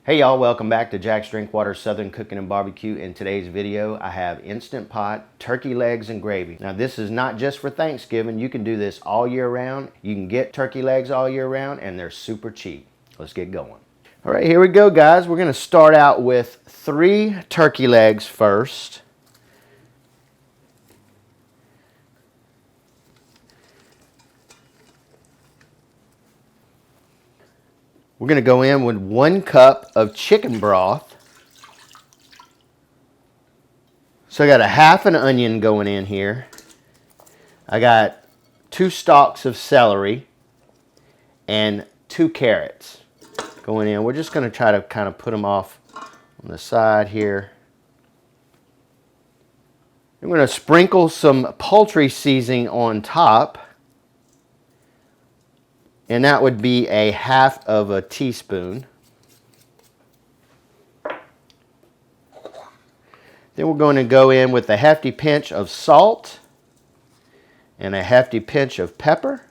Hey y'all, welcome back to Jack's Drinkwater Southern Cooking and Barbecue. In today's video, I have Instant Pot turkey legs and gravy. Now this is not just for Thanksgiving. You can do this all year round. You can get turkey legs all year round and they're super cheap. Let's get going. All right, here we go guys. We're gonna start out with 3 turkey legs first. We're going to go in with 1 cup of chicken broth. So I got a half an onion going in here. I got 2 stalks of celery and 2 carrots going in. We're just going to try to kind of put them off on the side here. I'm going to sprinkle some poultry seasoning on top. And that would be a half of a teaspoon. Then we're going to go in with a hefty pinch of salt and a hefty pinch of pepper.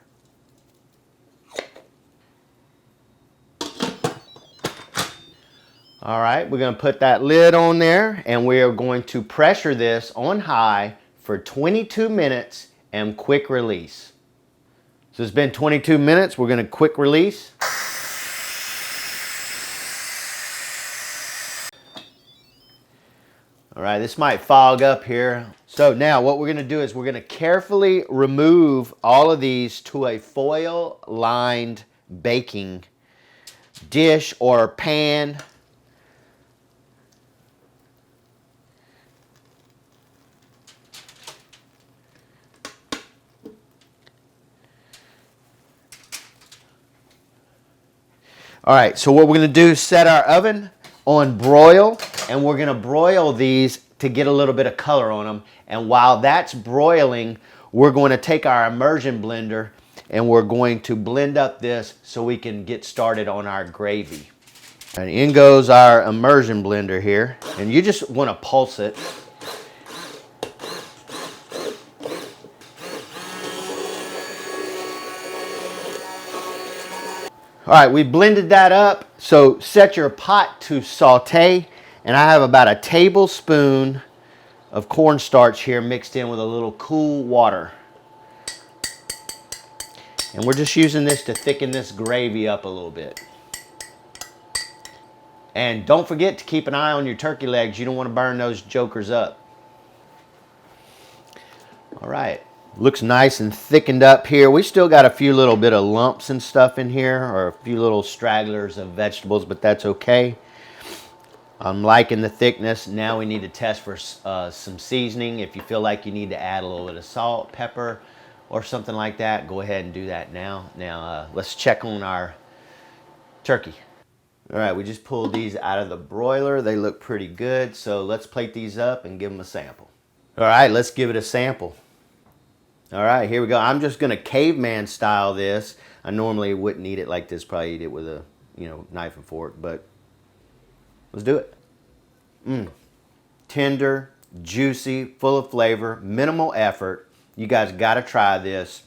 All right, we're going to put that lid on there and we are going to pressure this on high for 22 minutes and quick release. So it's been 22 minutes. We're going to quick release. All right, this might fog up here. So now what we're going to do is we're going to carefully remove all of these to a foil-lined baking dish or pan. All right, so what we're going to do is set our oven on broil, and we're going to broil these to get a little bit of color on them. And while that's broiling, we're going to take our immersion blender and we're going to blend up this so we can get started on our gravy. And in goes our immersion blender here, and you just want to pulse it. All right, we blended that up, so set your pot to saute, and I have about a tablespoon of cornstarch here mixed in with a little cool water. And we're just using this to thicken this gravy up a little bit. And don't forget to keep an eye on your turkey legs. You don't want to burn those jokers up. All right. Looks nice and thickened up here. We still got a few little bit of lumps and stuff in here, or a few little stragglers of vegetables, but that's okay. I'm liking the thickness. Now we need to test for some seasoning. If you feel like you need to add a little bit of salt, pepper, or something like that, go ahead and do that now. Now let's check on our turkey. All right, we just pulled these out of the broiler. They look pretty good, so let's plate these up and give them a sample. All right, let's give it a sample. All right, here we go. I'm just going to caveman style this. I normally wouldn't eat it like this. Probably eat it with a, knife and fork, but let's do it. Tender, juicy, full of flavor, minimal effort. You guys got to try this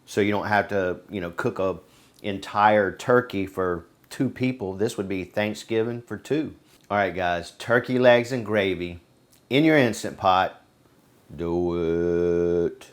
so you don't have to, cook a entire turkey for 2 people. This would be Thanksgiving for 2. All right, guys, turkey legs and gravy in your Instant Pot. Do it.